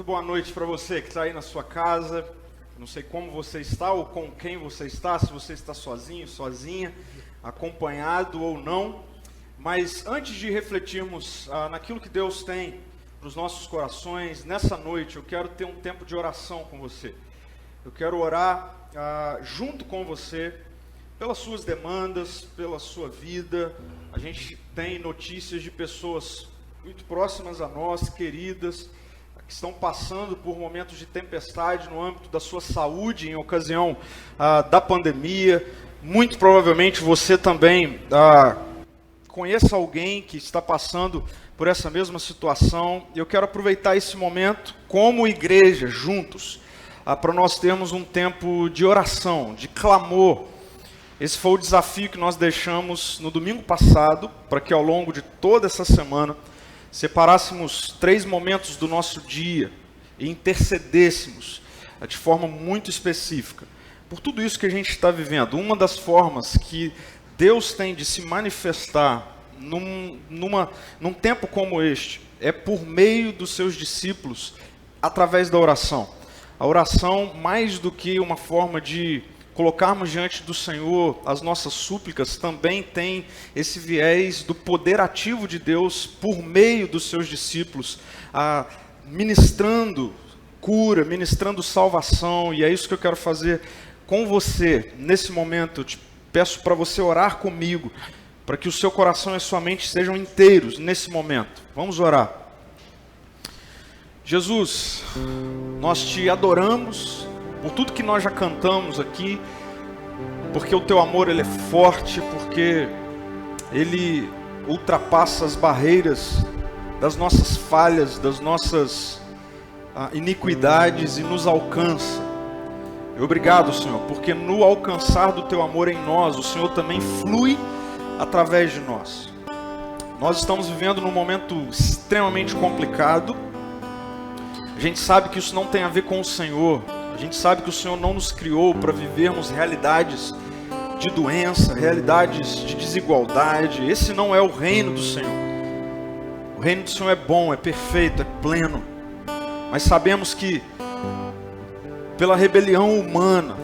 boa noite para você que está aí na sua casa. Não sei como você está ou com quem você está, se você está sozinho, sozinha, acompanhado ou não. Mas antes de refletirmos naquilo que Deus tem para os nossos corações, nessa noite eu quero ter um tempo de oração com você. Eu quero orar junto com você pelas suas demandas, pela sua vida. A gente tem notícias de pessoas muito próximas a nós, queridas, que estão passando por momentos de tempestade no âmbito da sua saúde, em ocasião da pandemia. Muito provavelmente você também conheça alguém que está passando por essa mesma situação. Eu quero aproveitar esse momento, como igreja, juntos, para nós termos um tempo de oração, de clamor. Esse foi o desafio que nós deixamos no domingo passado, para que ao longo de toda essa semana separássemos 3 momentos do nosso dia e intercedêssemos de forma muito específica por tudo isso que a gente está vivendo. Uma das formas que Deus tem de se manifestar num tempo como este é por meio dos seus discípulos, através da oração. A oração, mais do que uma forma de colocarmos diante do Senhor as nossas súplicas, também tem esse viés do poder ativo de Deus por meio dos seus discípulos, ministrando cura, ministrando salvação. E é isso que eu quero fazer com você nesse momento. Eu te peço para você orar comigo, para que o seu coração e a sua mente sejam inteiros nesse momento. Vamos orar. Jesus, nós te adoramos por tudo que nós já cantamos aqui, porque o teu amor ele é forte, porque ele ultrapassa as barreiras das nossas falhas, das nossas iniquidades e nos alcança. Obrigado, Senhor, porque no alcançar do teu amor em nós, o Senhor também flui através de nós. Nós estamos vivendo num momento extremamente complicado. A gente sabe que isso não tem a ver com o Senhor. A gente sabe que o Senhor não nos criou para vivermos realidades de doença, realidades de desigualdade. Esse não é o reino do Senhor. O reino do Senhor é bom, é perfeito, é pleno. Mas sabemos que pela rebelião humana,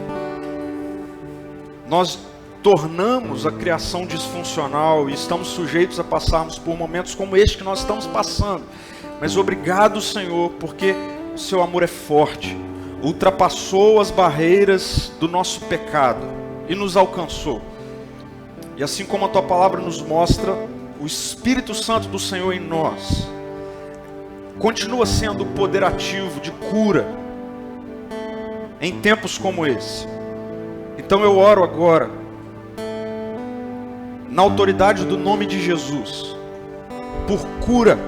nós tornamos a criação disfuncional e estamos sujeitos a passarmos por momentos como este que nós estamos passando. Mas obrigado, Senhor, porque o seu amor é forte. Ultrapassou as barreiras do nosso pecado e nos alcançou. E assim como a tua palavra nos mostra, o Espírito Santo do Senhor em nós continua sendo o poder ativo de cura em tempos como esse. Então eu oro agora, na autoridade do nome de Jesus, por cura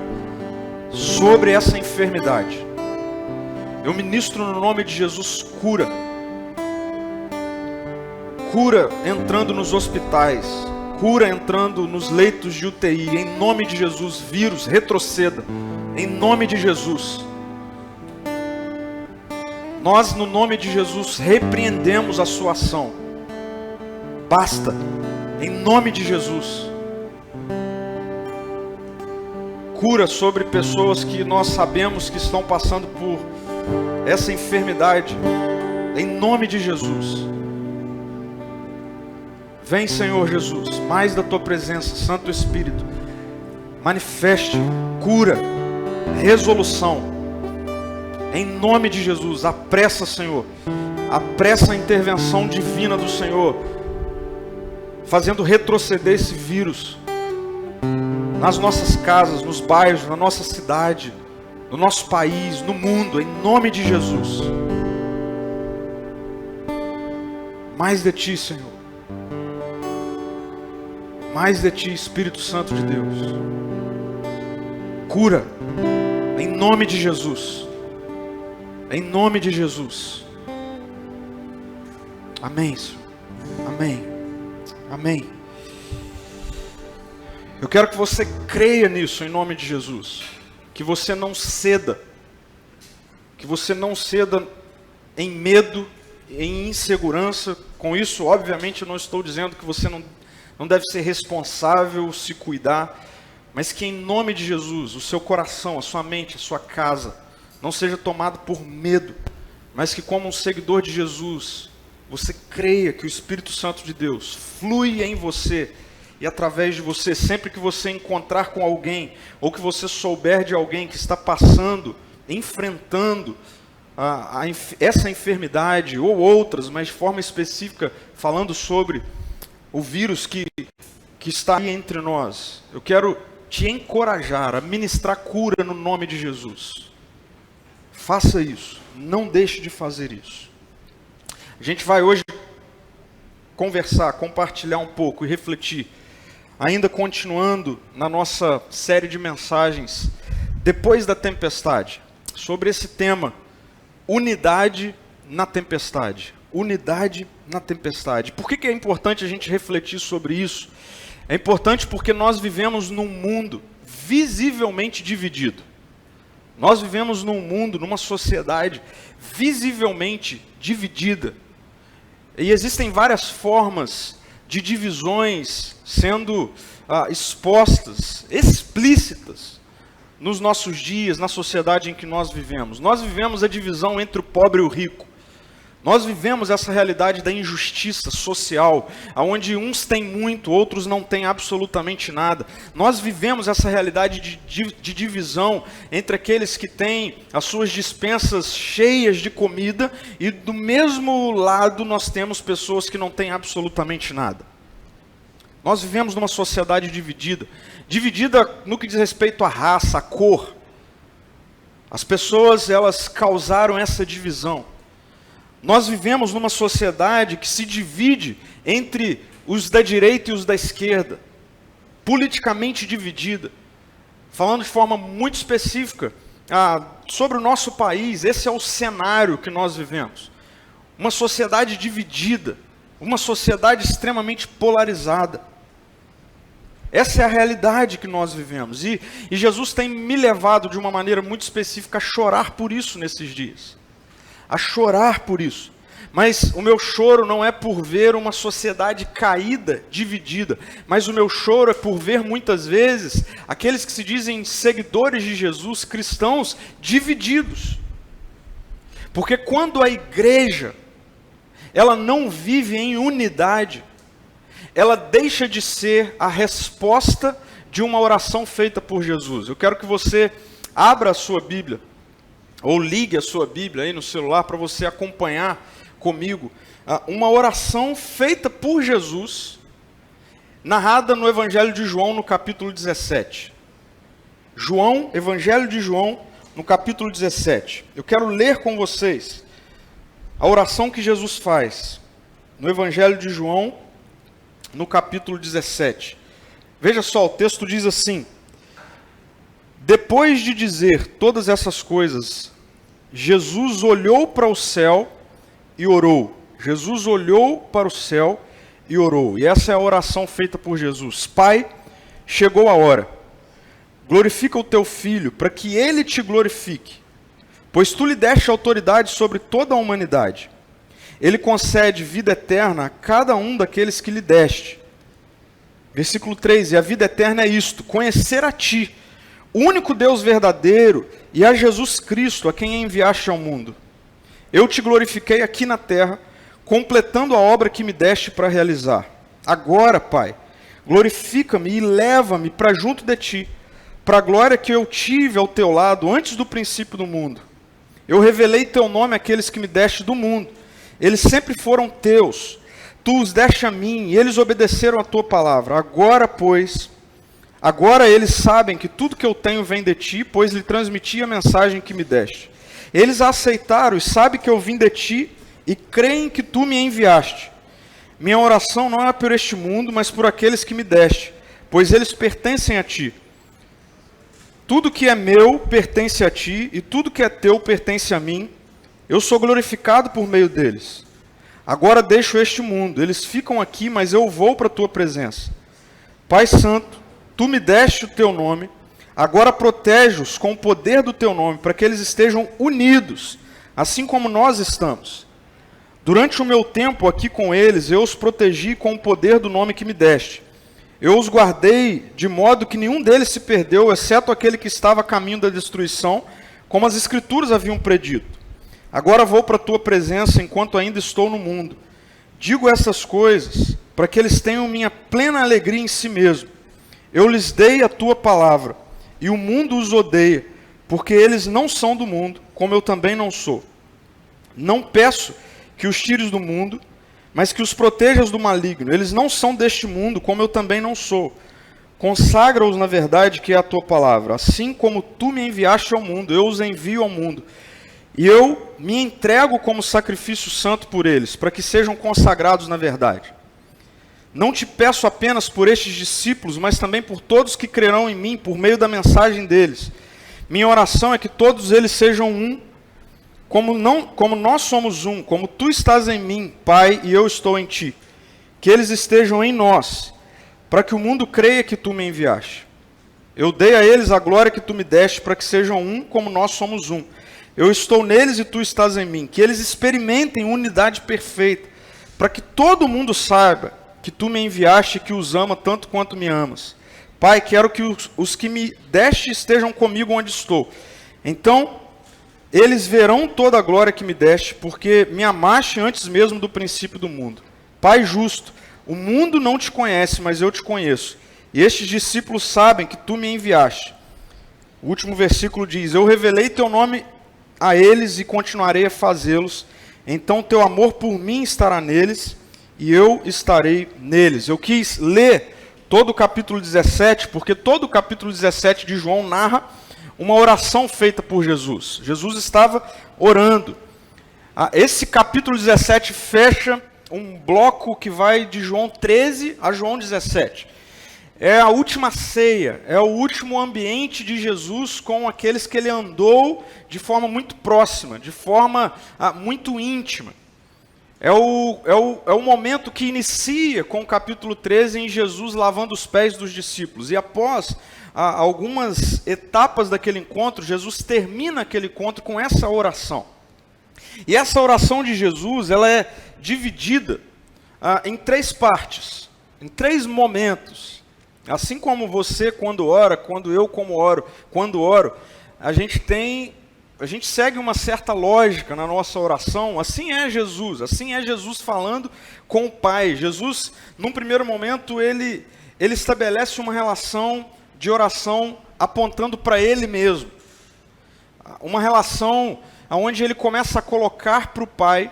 sobre essa enfermidade. Eu ministro no nome de Jesus cura. Cura entrando nos hospitais. Cura entrando nos leitos de UTI. Em nome de Jesus, vírus, retroceda. Em nome de Jesus. Nós, no nome de Jesus, repreendemos a sua ação. Basta. Em nome de Jesus. Cura sobre pessoas que nós sabemos que estão passando por essa enfermidade, em nome de Jesus. Vem, Senhor Jesus, mais da tua presença, Santo Espírito, manifeste cura, resolução, em nome de Jesus. Apressa, Senhor, apressa a intervenção divina do Senhor, fazendo retroceder esse vírus nas nossas casas, nos bairros, na nossa cidade, no nosso país, no mundo, em nome de Jesus. Mais de ti, Senhor. Mais de ti, Espírito Santo de Deus. Cura, em nome de Jesus. Em nome de Jesus. Amém, Senhor. Amém. Amém. Eu quero que você creia nisso, em nome de Jesus. Que você não ceda. Que você não ceda em medo, em insegurança. Com isso, obviamente, eu não estou dizendo que você não deve ser responsável, se cuidar. Mas que em nome de Jesus, o seu coração, a sua mente, a sua casa, não seja tomado por medo, mas que como um seguidor de Jesus, você creia que o Espírito Santo de Deus flui em você e através de você, sempre que você encontrar com alguém, ou que você souber de alguém que está passando, enfrentando essa enfermidade ou outras, mas de forma específica, falando sobre o vírus que está aí entre nós, eu quero te encorajar a ministrar cura no nome de Jesus. Faça isso, não deixe de fazer isso. A gente vai hoje conversar, compartilhar um pouco e refletir, ainda continuando na nossa série de mensagens, depois da tempestade, sobre esse tema, unidade na tempestade. Unidade na tempestade. Por que é importante a gente refletir sobre isso? É importante porque nós vivemos num mundo visivelmente dividido. Nós vivemos num mundo, numa sociedade visivelmente dividida. E existem várias formas de divisões sendo expostas, explícitas, nos nossos dias, na sociedade em que nós vivemos. Nós vivemos a divisão entre o pobre e o rico. Nós vivemos essa realidade da injustiça social, onde uns têm muito, outros não têm absolutamente nada. Nós vivemos essa realidade de divisão entre aqueles que têm as suas despensas cheias de comida e do mesmo lado nós temos pessoas que não têm absolutamente nada. Nós vivemos numa sociedade dividida no que diz respeito à raça, à cor. As pessoas, elas causaram essa divisão. Nós vivemos numa sociedade que se divide entre os da direita e os da esquerda, politicamente dividida. Falando de forma muito específica sobre o nosso país, esse é o cenário que nós vivemos. Uma sociedade dividida, uma sociedade extremamente polarizada. Essa é a realidade que nós vivemos. E Jesus tem me levado de uma maneira muito específica a chorar por isso nesses dias. A chorar por isso. Mas o meu choro não é por ver uma sociedade caída, dividida, mas o meu choro é por ver muitas vezes aqueles que se dizem seguidores de Jesus, cristãos, divididos. Porque quando a igreja, ela não vive em unidade, ela deixa de ser a resposta de uma oração feita por Jesus. Eu quero que você abra a sua Bíblia, ou ligue a sua Bíblia aí no celular para você acompanhar comigo uma oração feita por Jesus, narrada no Evangelho de João, no capítulo 17. Evangelho de João, no capítulo 17. Eu quero ler com vocês a oração que Jesus faz no Evangelho de João, no capítulo 17. Veja só, o texto diz assim: depois de dizer todas essas coisas, Jesus olhou para o céu e orou. Jesus olhou para o céu e orou. E essa é a oração feita por Jesus. Pai, chegou a hora. Glorifica o teu Filho, para que ele te glorifique. Pois tu lhe deste autoridade sobre toda a humanidade. Ele concede vida eterna a cada um daqueles que lhe deste. Versículo 3, e a vida eterna é isto, conhecer a ti, o único Deus verdadeiro, e a Jesus Cristo, a quem enviaste ao mundo. Eu te glorifiquei aqui na terra, completando a obra que me deste para realizar. Agora, Pai, glorifica-me e leva-me para junto de ti, para a glória que eu tive ao teu lado antes do princípio do mundo. Eu revelei teu nome àqueles que me deste do mundo. Eles sempre foram teus. Tu os deste a mim, e eles obedeceram a tua palavra. Agora eles sabem que tudo que eu tenho vem de ti, pois lhe transmiti a mensagem que me deste. Eles a aceitaram e sabem que eu vim de ti, e creem que tu me enviaste. Minha oração não é por este mundo, mas por aqueles que me deste, pois eles pertencem a ti. Tudo que é meu pertence a ti, e tudo que é teu pertence a mim. Eu sou glorificado por meio deles. Agora deixo este mundo, eles ficam aqui, mas eu vou para a tua presença. Pai Santo, tu me deste o teu nome, agora protege-os com o poder do teu nome, para que eles estejam unidos, assim como nós estamos. Durante o meu tempo aqui com eles, eu os protegi com o poder do nome que me deste. Eu os guardei de modo que nenhum deles se perdeu, exceto aquele que estava a caminho da destruição, como as Escrituras haviam predito. Agora vou para a tua presença enquanto ainda estou no mundo. Digo essas coisas para que eles tenham minha plena alegria em si mesmo. Eu lhes dei a tua palavra, e o mundo os odeia, porque eles não são do mundo, como eu também não sou. Não peço que os tires do mundo, mas que os protejas do maligno. Eles não são deste mundo, como eu também não sou. Consagra-os na verdade que é a tua palavra. Assim como tu me enviaste ao mundo, eu os envio ao mundo. E eu me entrego como sacrifício santo por eles, para que sejam consagrados na verdade. Não te peço apenas por estes discípulos, mas também por todos que crerão em mim, por meio da mensagem deles. Minha oração é que todos eles sejam um, como nós somos um, como tu estás em mim, Pai, e eu estou em ti. Que eles estejam em nós, para que o mundo creia que tu me enviaste. Eu dei a eles a glória que tu me deste, para que sejam um, como nós somos um. Eu estou neles e tu estás em mim. Que eles experimentem unidade perfeita, para que todo mundo saiba que tu me enviaste e que os ama tanto quanto me amas. Pai, quero que os que me deste estejam comigo onde estou. Então, eles verão toda a glória que me deste, porque me amaste antes mesmo do princípio do mundo. Pai justo, o mundo não te conhece, mas eu te conheço. E estes discípulos sabem que tu me enviaste. O último versículo diz: eu revelei teu nome a eles e continuarei a fazê-los. Então teu amor por mim estará neles, e eu estarei neles. Eu quis ler todo o capítulo 17, porque todo o capítulo 17 de João narra uma oração feita por Jesus. Jesus estava orando. Esse capítulo 17 fecha um bloco que vai de João 13 a João 17. É a última ceia, é o último ambiente de Jesus com aqueles que ele andou de forma muito próxima, de forma muito íntima. É o momento que inicia com o capítulo 13 em Jesus lavando os pés dos discípulos. E após algumas etapas daquele encontro, Jesus termina aquele encontro com essa oração. E essa oração de Jesus, ela é dividida em 3 partes, em 3 momentos. Assim como você quando ora, quando eu quando oro, a gente segue uma certa lógica na nossa oração. Assim é Jesus falando com o Pai. Jesus, num primeiro momento, ele estabelece uma relação de oração apontando para Ele mesmo. Uma relação onde Ele começa a colocar para o Pai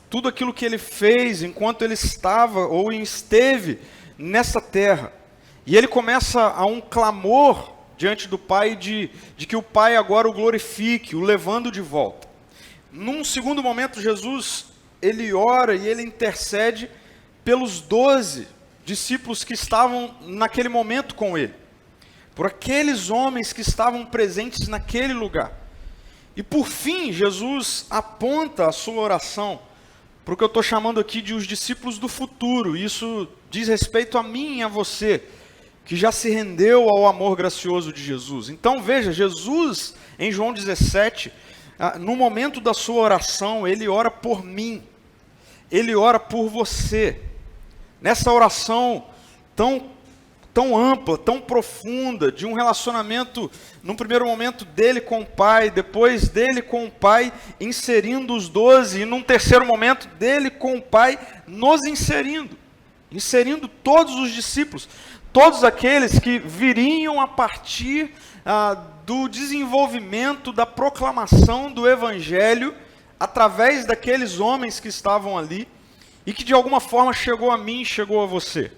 tudo aquilo que Ele fez enquanto Ele estava ou esteve nessa terra. E Ele começa a um clamor diante do Pai de que o Pai agora o glorifique, o levando de volta. Num segundo momento, Jesus, ele ora e ele intercede pelos 12 discípulos que estavam naquele momento com ele. Por aqueles homens que estavam presentes naquele lugar. E por fim, Jesus aponta a sua oração para o que eu estou chamando aqui de os discípulos do futuro. Isso diz respeito a mim e a você, que já se rendeu ao amor gracioso de Jesus. Então veja, Jesus em João 17, no momento da sua oração, ele ora por mim, ele ora por você. Nessa oração tão ampla, tão profunda, de um relacionamento, num primeiro momento dele com o Pai, depois dele com o Pai, inserindo os 12, e num terceiro momento dele com o Pai, nos inserindo todos os discípulos. Todos aqueles que viriam a partir do desenvolvimento, da proclamação do Evangelho, através daqueles homens que estavam ali, e que de alguma forma chegou a mim, chegou a você.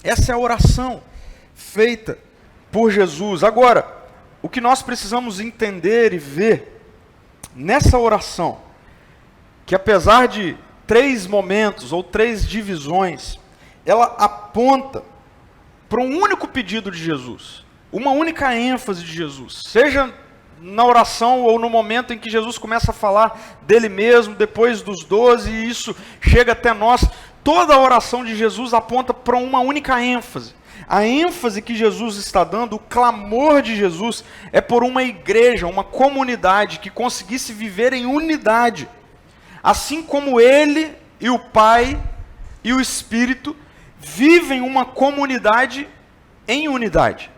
Essa é a oração feita por Jesus. Agora, o que nós precisamos entender e ver nessa oração, que apesar de 3 momentos ou 3 divisões, ela aponta para um único pedido de Jesus, uma única ênfase de Jesus, seja na oração ou no momento em que Jesus começa a falar dele mesmo, depois dos 12, e isso chega até nós. Toda a oração de Jesus aponta para uma única ênfase. A ênfase que Jesus está dando, o clamor de Jesus, é por uma igreja, uma comunidade que conseguisse viver em unidade, assim como Ele e o Pai e o Espírito vivem uma comunidade em unidade.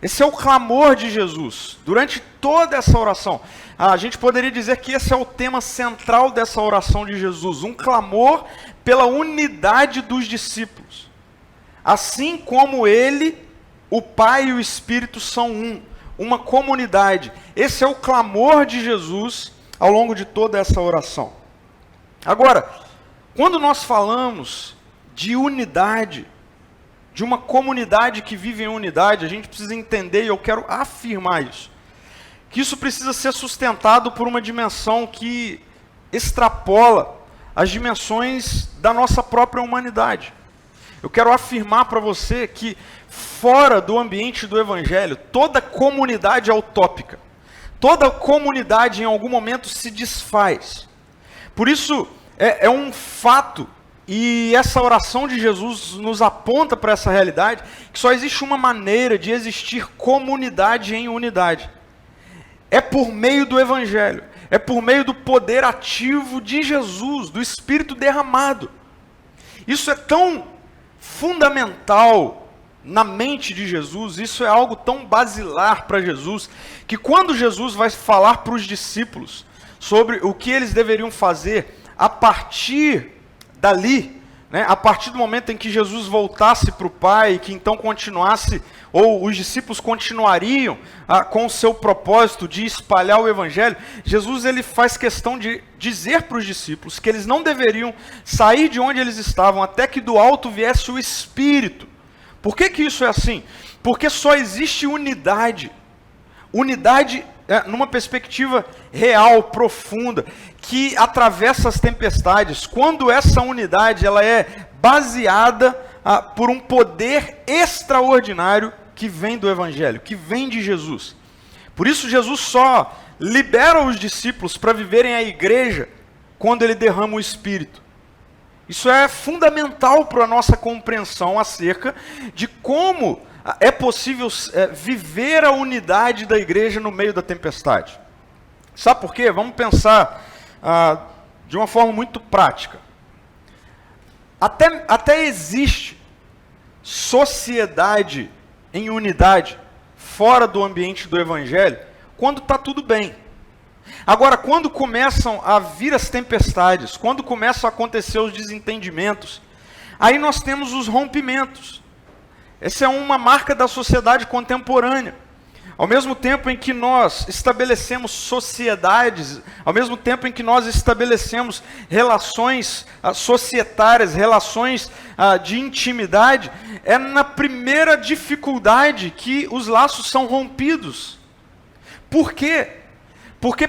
Esse é o clamor de Jesus. Durante toda essa oração, a gente poderia dizer que esse é o tema central dessa oração de Jesus. Um clamor pela unidade dos discípulos. Assim como ele, o Pai e o Espírito são um. Uma comunidade. Esse é o clamor de Jesus ao longo de toda essa oração. Agora, quando nós falamos de unidade, de uma comunidade que vive em unidade, a gente precisa entender, e eu quero afirmar isso, que isso precisa ser sustentado por uma dimensão que extrapola as dimensões da nossa própria humanidade. Eu quero afirmar para você que fora do ambiente do Evangelho, toda comunidade é utópica. Toda comunidade em algum momento se desfaz. Por isso, é um fato, e essa oração de Jesus nos aponta para essa realidade, que só existe uma maneira de existir comunidade em unidade. É por meio do Evangelho. É por meio do poder ativo de Jesus, do Espírito derramado. Isso é tão fundamental na mente de Jesus, isso é algo tão basilar para Jesus, que quando Jesus vai falar para os discípulos sobre o que eles deveriam fazer, a partir dali, a partir do momento em que Jesus voltasse para o Pai, que então continuasse, ou os discípulos continuariam com o seu propósito de espalhar o Evangelho, Jesus ele faz questão de dizer para os discípulos que eles não deveriam sair de onde eles estavam até que do alto viesse o Espírito. Por que isso é assim? Porque só existe unidade. Unidade numa perspectiva real, profunda, que atravessa as tempestades. Quando essa unidade ela é baseada por um poder extraordinário que vem do Evangelho, que vem de Jesus. Por isso Jesus só libera os discípulos para viverem a igreja quando ele derrama o Espírito. Isso é fundamental para a nossa compreensão acerca de como é possível viver a unidade da igreja no meio da tempestade. Sabe por quê? Vamos pensar de uma forma muito prática. Até existe sociedade em unidade, fora do ambiente do Evangelho, quando está tudo bem. Agora, quando começam a vir as tempestades, quando começam a acontecer os desentendimentos, aí nós temos os rompimentos. Essa é uma marca da sociedade contemporânea. Ao mesmo tempo em que nós estabelecemos sociedades, ao mesmo tempo em que nós estabelecemos relações societárias, relações de intimidade, é na primeira dificuldade que os laços são rompidos. Por quê? Porque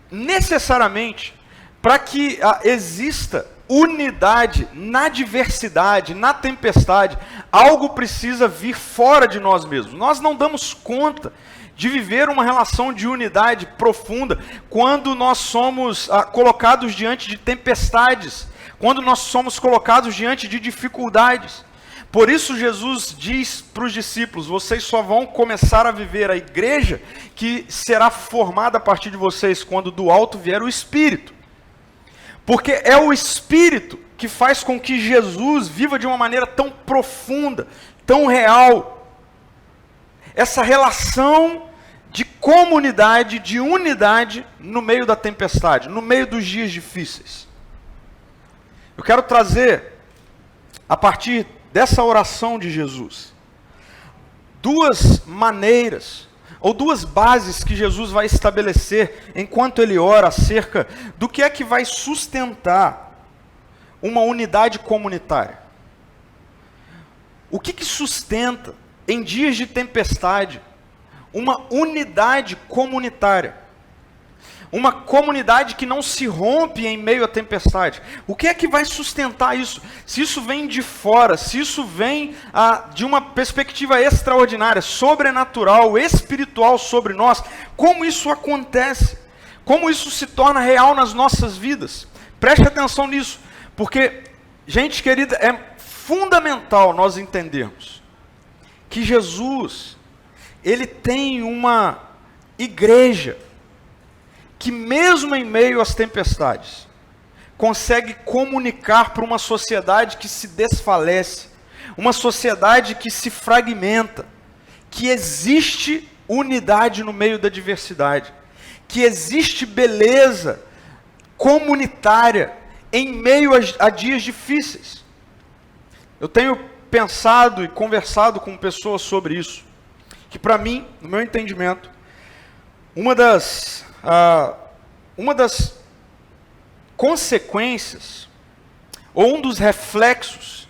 necessariamente, para que exista unidade na diversidade, na tempestade, algo precisa vir fora de nós mesmos. Nós não damos conta de viver uma relação de unidade profunda quando nós somos colocados diante de tempestades, quando nós somos colocados diante de dificuldades. Por isso Jesus diz para os discípulos, vocês só vão começar a viver a igreja que será formada a partir de vocês quando do alto vier o Espírito. Porque é o Espírito que faz com que Jesus viva de uma maneira tão profunda, tão real. Essa relação de comunidade, de unidade no meio da tempestade, no meio dos dias difíceis. Eu quero trazer, a partir dessa oração de Jesus, duas maneiras, ou duas bases que Jesus vai estabelecer enquanto ele ora acerca do que é que vai sustentar uma unidade comunitária. O que sustenta, em dias de tempestade, uma unidade comunitária? Uma comunidade que não se rompe em meio à tempestade. O que é que vai sustentar isso? Se isso vem de fora, se isso vem de uma perspectiva extraordinária, sobrenatural, espiritual sobre nós, como isso acontece? Como isso se torna real nas nossas vidas? Preste atenção nisso, porque, gente querida, é fundamental nós entendermos que Jesus, ele tem uma igreja que mesmo em meio às tempestades, consegue comunicar para uma sociedade que se desfalece, uma sociedade que se fragmenta, que existe unidade no meio da diversidade, que existe beleza comunitária em meio a dias difíceis. Eu tenho pensado e conversado com pessoas sobre isso, que para mim, no meu entendimento, uma das consequências, ou um dos reflexos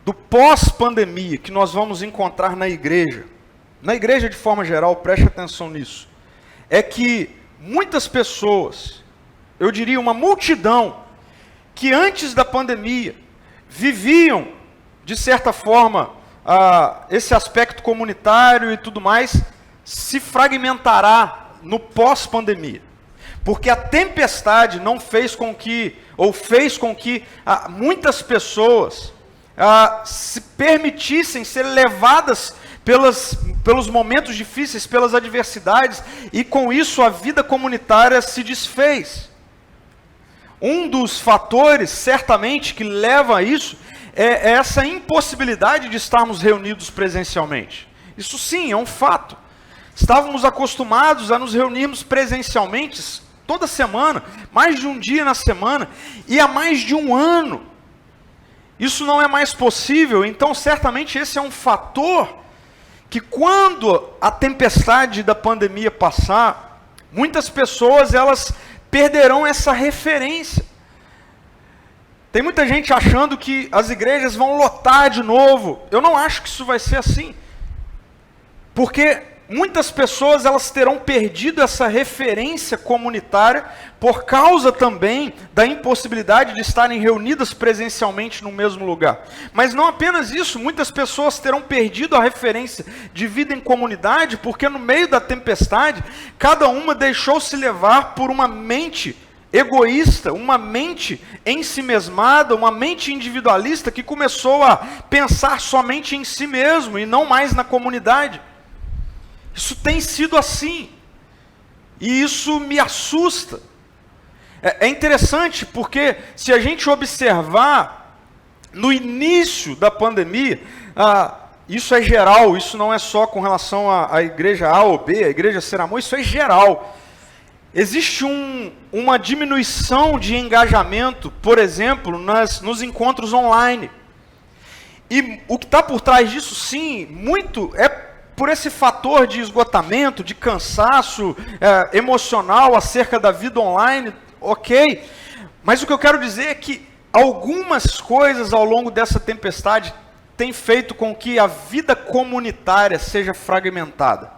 do pós-pandemia que nós vamos encontrar na igreja de forma geral, preste atenção nisso, é que muitas pessoas, eu diria uma multidão, que antes da pandemia viviam, de certa forma, esse aspecto comunitário e tudo mais, se fragmentará no pós-pandemia. Porque a tempestade não fez com que, ou fez com que muitas pessoas se permitissem ser levadas pelos momentos difíceis, pelas adversidades, e com isso a vida comunitária se desfez. Um dos fatores, certamente, que leva a isso, é essa impossibilidade de estarmos reunidos presencialmente. Isso sim, é um fato. Estávamos acostumados a nos reunirmos presencialmente toda semana, mais de um dia na semana, e há mais de um ano. Isso não é mais possível, então certamente esse é um fator que quando a tempestade da pandemia passar, muitas pessoas elas perderão essa referência. Tem muita gente achando que as igrejas vão lotar de novo. Eu não acho que isso vai ser assim. Porque muitas pessoas elas terão perdido essa referência comunitária por causa também da impossibilidade de estarem reunidas presencialmente no mesmo lugar. Mas não apenas isso, muitas pessoas terão perdido a referência de vida em comunidade porque no meio da tempestade, cada uma deixou-se levar por uma mente egoísta, uma mente ensimesmada, uma mente individualista que começou a pensar somente em si mesmo e não mais na comunidade. Isso tem sido assim, e isso me assusta. É interessante porque se a gente observar no início da pandemia, isso é geral, isso não é só com relação à igreja A ou B, a igreja Ser Amor, isso é geral. Existe uma diminuição de engajamento, por exemplo, nos encontros online. E o que está por trás disso, sim, muito é por esse fator de esgotamento, de cansaço emocional acerca da vida online, ok. Mas o que eu quero dizer é que algumas coisas ao longo dessa tempestade têm feito com que a vida comunitária seja fragmentada.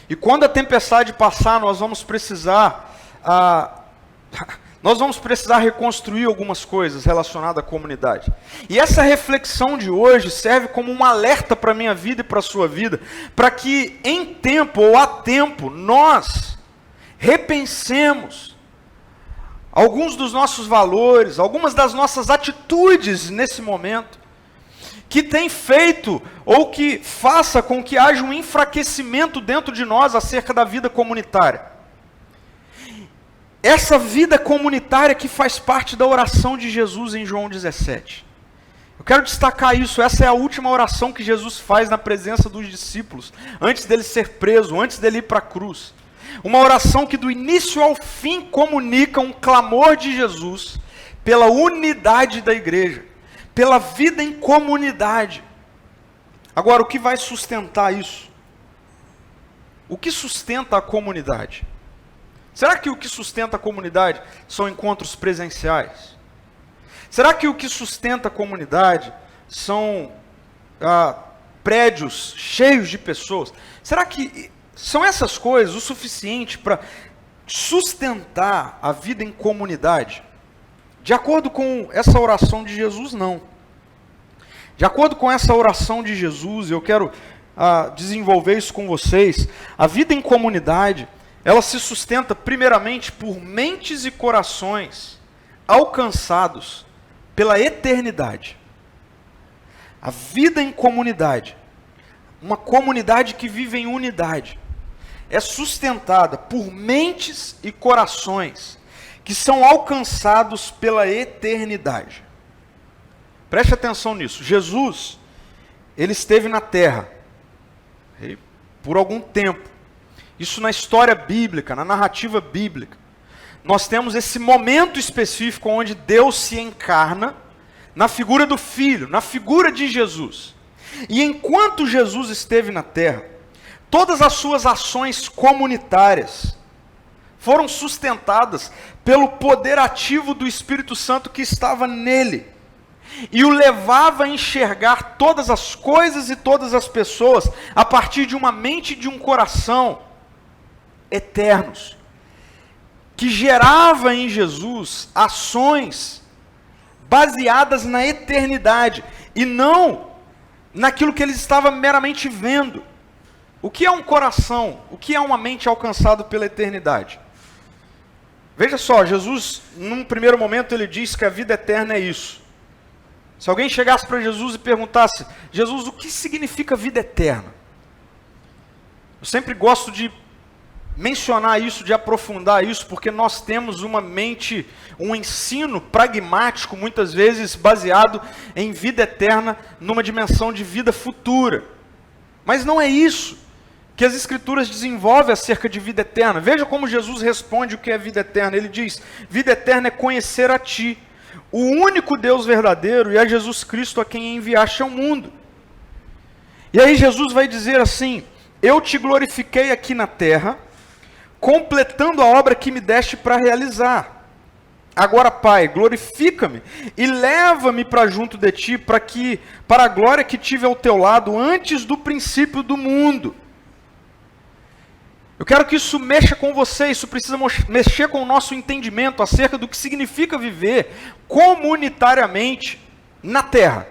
E quando a tempestade passar, nós vamos precisar reconstruir algumas coisas relacionadas à comunidade. E essa reflexão de hoje serve como um alerta para a minha vida e para a sua vida, para que em tempo ou a tempo nós repensemos alguns dos nossos valores, algumas das nossas atitudes nesse momento, que tem feito ou que faça com que haja um enfraquecimento dentro de nós acerca da vida comunitária. Essa vida comunitária que faz parte da oração de Jesus em João 17. Eu quero destacar isso, essa é a última oração que Jesus faz na presença dos discípulos, antes dele ser preso, antes dele ir para a cruz. Uma oração que do início ao fim comunica um clamor de Jesus pela unidade da igreja, pela vida em comunidade. Agora, o que vai sustentar isso? O que sustenta a comunidade? Será que o que sustenta a comunidade são encontros presenciais? Será que o que sustenta a comunidade são prédios cheios de pessoas? Será que são essas coisas o suficiente para sustentar a vida em comunidade? De acordo com essa oração de Jesus, não. De acordo com essa oração de Jesus, eu quero desenvolver isso com vocês. A vida em comunidade, ela se sustenta primeiramente por mentes e corações alcançados pela eternidade. A vida em comunidade, uma comunidade que vive em unidade, é sustentada por mentes e corações que são alcançados pela eternidade. Preste atenção nisso. Jesus, ele esteve na terra, E por algum tempo. Isso na história bíblica, na narrativa bíblica. Nós temos esse momento específico onde Deus se encarna na figura do Filho, na figura de Jesus. E enquanto Jesus esteve na terra, todas as suas ações comunitárias foram sustentadas pelo poder ativo do Espírito Santo que estava nele. E o levava a enxergar todas as coisas e todas as pessoas a partir de uma mente e de um coração eternos, que gerava em Jesus ações baseadas na eternidade e não naquilo que ele estava meramente vendo. O que é um coração? O que é uma mente alcançada pela eternidade? Veja só, Jesus, num primeiro momento, ele diz que a vida eterna é isso. Se alguém chegasse para Jesus e perguntasse, Jesus, o que significa vida eterna? Eu sempre gosto de mencionar isso, de aprofundar isso, porque nós temos uma mente, um ensino pragmático, muitas vezes baseado em vida eterna, numa dimensão de vida futura. Mas não é isso que as Escrituras desenvolvem acerca de vida eterna. Veja como Jesus responde o que é vida eterna. Ele diz, vida eterna é conhecer a Ti, o único Deus verdadeiro, e a Jesus Cristo a quem enviaste ao mundo. E aí Jesus vai dizer assim, eu te glorifiquei aqui na terra, completando a obra que me deste para realizar. Agora, Pai, glorifica-me e leva-me para junto de Ti, para a glória que tive ao Teu lado antes do princípio do mundo. Eu quero que isso mexa com você, isso precisa mexer com o nosso entendimento acerca do que significa viver comunitariamente na terra.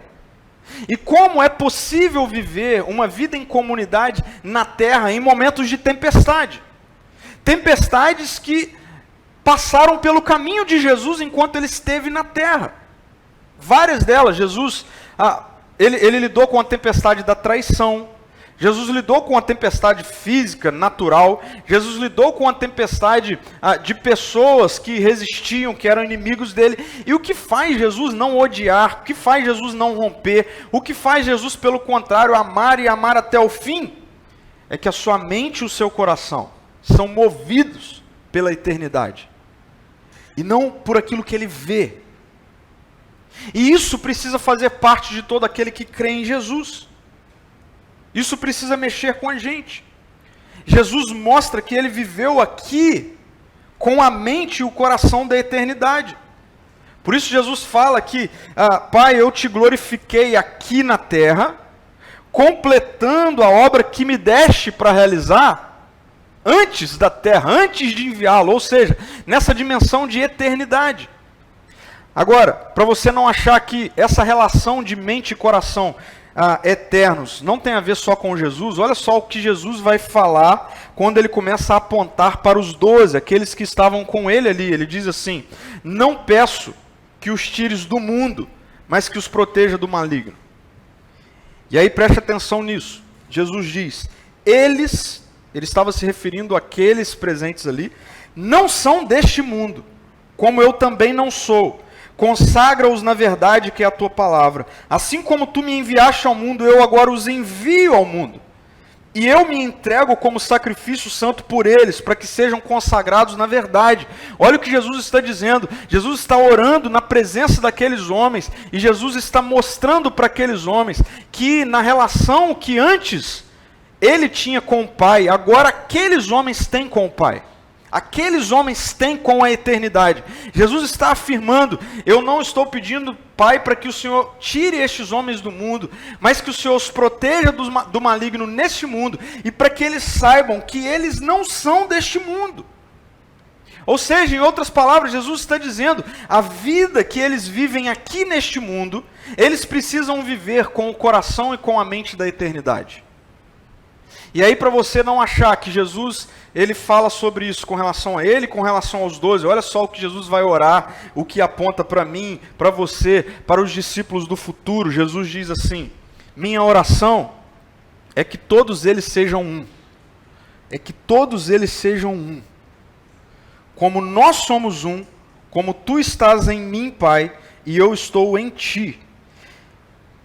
E como é possível viver uma vida em comunidade na terra em momentos de tempestade. Tempestades que passaram pelo caminho de Jesus enquanto ele esteve na terra. Várias delas, Jesus, ele lidou com a tempestade da traição. Jesus lidou com a tempestade física, natural. Jesus lidou com a tempestade de pessoas que resistiam, que eram inimigos dele. E o que faz Jesus não odiar? O que faz Jesus não romper? O que faz Jesus, pelo contrário, amar e amar até o fim? É que a sua mente e o seu coração são movidos pela eternidade. E não por aquilo que ele vê. E isso precisa fazer parte de todo aquele que crê em Jesus. Isso precisa mexer com a gente. Jesus mostra que ele viveu aqui com a mente e o coração da eternidade. Por isso Jesus fala que, Pai, eu te glorifiquei aqui na terra, completando a obra que me deste para realizar antes da terra, antes de enviá-lo, ou seja, nessa dimensão de eternidade. Agora, para você não achar que essa relação de mente e coração eternos não tem a ver só com Jesus, olha só o que Jesus vai falar quando ele começa a apontar para os 12, aqueles que estavam com ele ali. Ele diz assim, não peço que os tires do mundo, mas que os proteja do maligno. E aí preste atenção nisso, Jesus diz, ele estava se referindo àqueles presentes ali, não são deste mundo, como eu também não sou. Consagra-os na verdade que é a tua palavra. Assim como tu me enviaste ao mundo, eu agora os envio ao mundo. E eu me entrego como sacrifício santo por eles, para que sejam consagrados na verdade. Olha o que Jesus está dizendo. Jesus está orando na presença daqueles homens, e Jesus está mostrando para aqueles homens que na relação que antes ele tinha com o Pai, agora aqueles homens têm com o Pai. Aqueles homens têm com a eternidade. Jesus está afirmando, eu não estou pedindo, Pai, para que o Senhor tire estes homens do mundo, mas que o Senhor os proteja do maligno neste mundo, e para que eles saibam que eles não são deste mundo. Ou seja, em outras palavras, Jesus está dizendo, a vida que eles vivem aqui neste mundo, eles precisam viver com o coração e com a mente da eternidade. E aí, para você não achar que Jesus, ele fala sobre isso com relação a ele, com relação aos 12, olha só o que Jesus vai orar, o que aponta para mim, para você, para os discípulos do futuro. Jesus diz assim, minha oração é que todos eles sejam um. É que todos eles sejam um. Como nós somos um, como tu estás em mim, Pai, e eu estou em ti.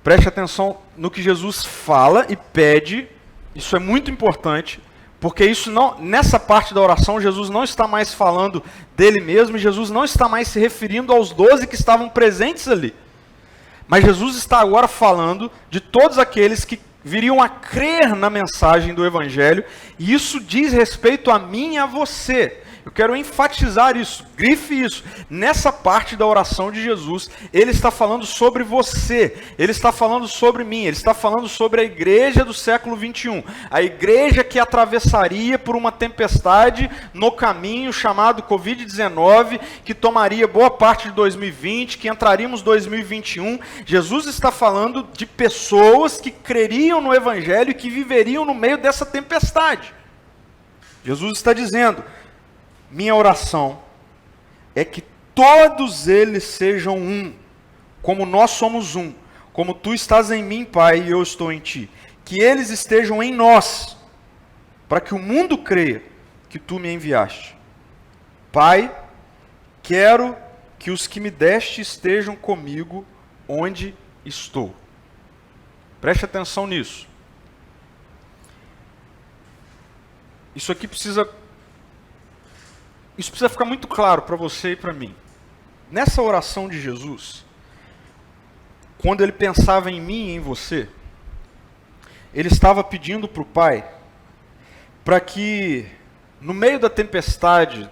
Preste atenção no que Jesus fala e pede Isso é muito importante, porque isso não, nessa parte da oração, Jesus não está mais falando dele mesmo, e Jesus não está mais se referindo aos 12 que estavam presentes ali. Mas Jesus está agora falando de todos aqueles que viriam a crer na mensagem do Evangelho, e isso diz respeito a mim e a você. Eu quero enfatizar isso, grife isso. Nessa parte da oração de Jesus, ele está falando sobre você, ele está falando sobre mim, ele está falando sobre a igreja do século 21. A igreja que atravessaria por uma tempestade no caminho chamado Covid-19, que tomaria boa parte de 2020, que entraríamos em 2021. Jesus está falando de pessoas que creriam no Evangelho e que viveriam no meio dessa tempestade. Jesus está dizendo: minha oração é que todos eles sejam um, como nós somos um, como tu estás em mim, Pai, e eu estou em ti. Que eles estejam em nós, para que o mundo creia que tu me enviaste. Pai, quero que os que me deste estejam comigo onde estou. Preste atenção nisso. Isso precisa ficar muito claro para você e para mim. Nessa oração de Jesus, quando ele pensava em mim e em você, ele estava pedindo para o Pai para que, no meio da tempestade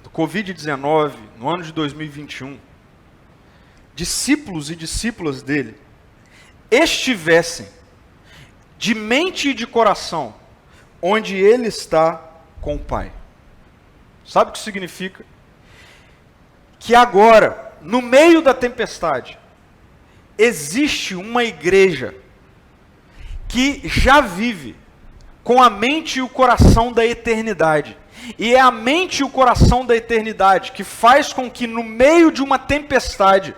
do Covid-19, no ano de 2021, discípulos e discípulas dele estivessem de mente e de coração onde ele está com o Pai. Sabe o que significa? Que agora, no meio da tempestade, existe uma igreja que já vive com a mente e o coração da eternidade. E é a mente e o coração da eternidade que faz com que no meio de uma tempestade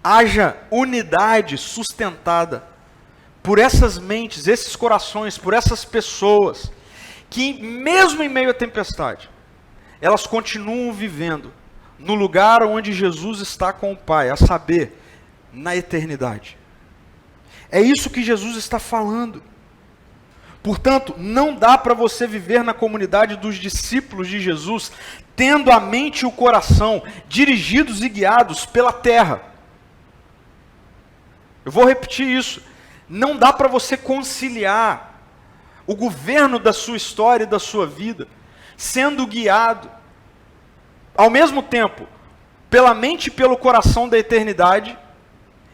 haja unidade sustentada por essas mentes, esses corações, por essas pessoas, que mesmo em meio à tempestade, elas continuam vivendo no lugar onde Jesus está com o Pai, a saber, na eternidade. É isso que Jesus está falando. Portanto, não dá para você viver na comunidade dos discípulos de Jesus, tendo a mente e o coração dirigidos e guiados pela terra. Eu vou repetir isso. Não dá para você conciliar o governo da sua história e da sua vida, sendo guiado, ao mesmo tempo, pela mente e pelo coração da eternidade,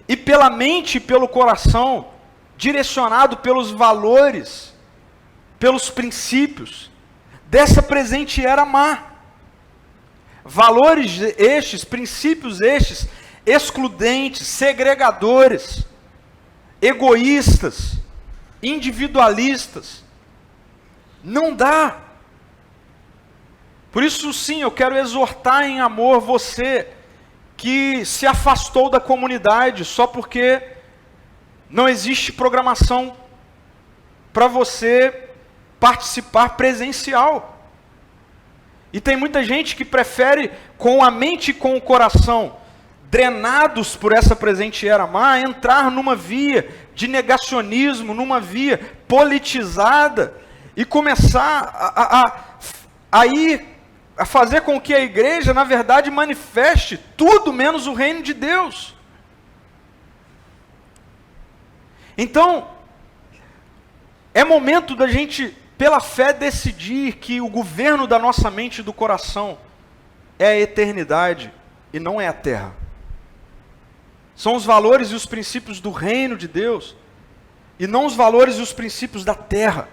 e pela mente e pelo coração, direcionado pelos valores, pelos princípios, dessa presente era má. Valores estes, princípios estes, excludentes, segregadores, egoístas, individualistas. Não dá. Por isso sim, eu quero exortar em amor você que se afastou da comunidade só porque não existe programação para você participar presencial. E tem muita gente que prefere, com a mente e com o coração drenados por essa presente era má, entrar numa via de negacionismo, numa via politizada, e começar a fazer com que a igreja, na verdade, manifeste tudo menos o reino de Deus. Então, é momento da gente, pela fé, decidir que o governo da nossa mente e do coração é a eternidade e não é a terra. São os valores e os princípios do reino de Deus e não os valores e os princípios da terra.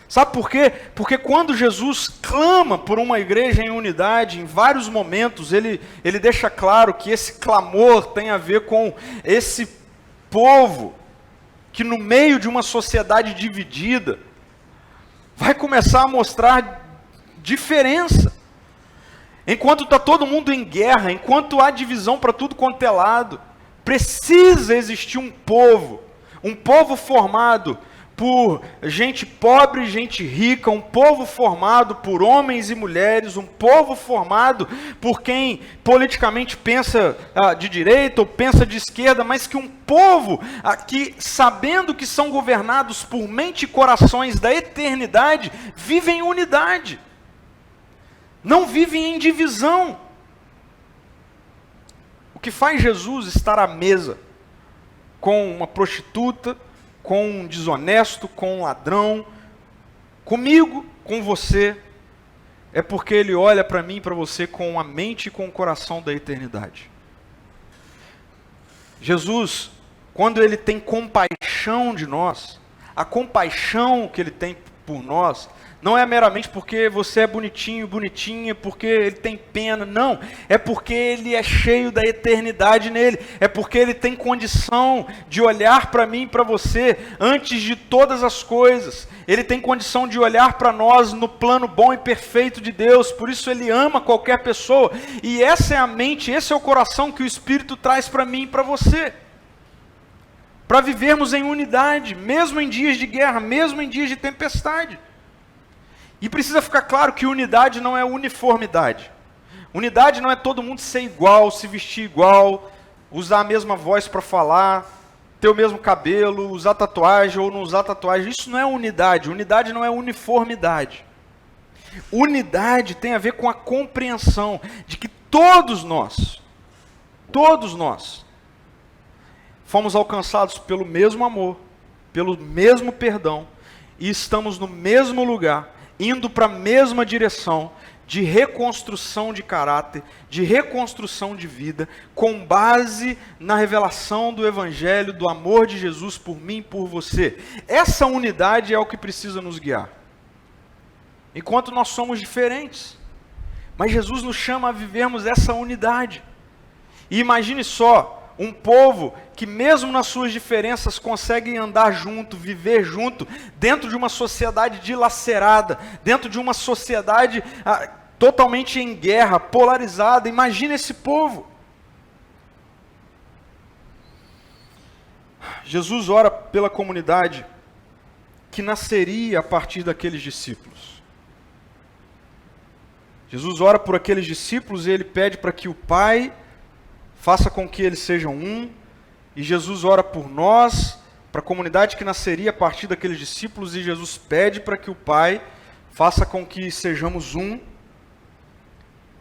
Sabe por quê? Porque quando Jesus clama por uma igreja em unidade, em vários momentos, ele deixa claro que esse clamor tem a ver com esse povo que no meio de uma sociedade dividida, vai começar a mostrar diferença. Enquanto está todo mundo em guerra, enquanto há divisão para tudo quanto é lado, precisa existir um povo formado por gente pobre, gente rica, um povo formado por homens e mulheres, um povo formado por quem politicamente pensa de direita ou pensa de esquerda, mas que um povo que, sabendo que são governados por mente e corações da eternidade, vivem em unidade, não vivem em divisão. O que faz Jesus estar à mesa com uma prostituta, com um desonesto, com um ladrão, comigo, com você, é porque ele olha para mim e para você com a mente e com o coração da eternidade. Jesus, quando ele tem compaixão de nós, a compaixão que ele tem por nós, não é meramente porque você é bonitinho, bonitinha, porque ele tem pena, não. É porque ele é cheio da eternidade nele. É porque ele tem condição de olhar para mim e para você antes de todas as coisas. Ele tem condição de olhar para nós no plano bom e perfeito de Deus. Por isso ele ama qualquer pessoa. E essa é a mente, esse é o coração que o Espírito traz para mim e para você. Para vivermos em unidade, mesmo em dias de guerra, mesmo em dias de tempestade. E precisa ficar claro que unidade não é uniformidade. Unidade não é todo mundo ser igual, se vestir igual, usar a mesma voz para falar, ter o mesmo cabelo, usar tatuagem ou não usar tatuagem. Isso não é unidade. Unidade não é uniformidade. Unidade tem a ver com a compreensão de que todos nós, fomos alcançados pelo mesmo amor, pelo mesmo perdão, e estamos no mesmo lugar, indo para a mesma direção de reconstrução de caráter, de reconstrução de vida, com base na revelação do Evangelho, do amor de Jesus por mim e por você. Essa unidade é o que precisa nos guiar. Enquanto nós somos diferentes, mas Jesus nos chama a vivermos essa unidade. E imagine só, um povo que mesmo nas suas diferenças consegue andar junto, viver junto, dentro de uma sociedade dilacerada, dentro de uma sociedade totalmente em guerra, polarizada. Imagina esse povo. Jesus ora pela comunidade que nasceria a partir daqueles discípulos. Jesus ora por aqueles discípulos e ele pede para que o Pai faça com que eles sejam um, e Jesus ora por nós, para a comunidade que nasceria a partir daqueles discípulos, e Jesus pede para que o Pai faça com que sejamos um.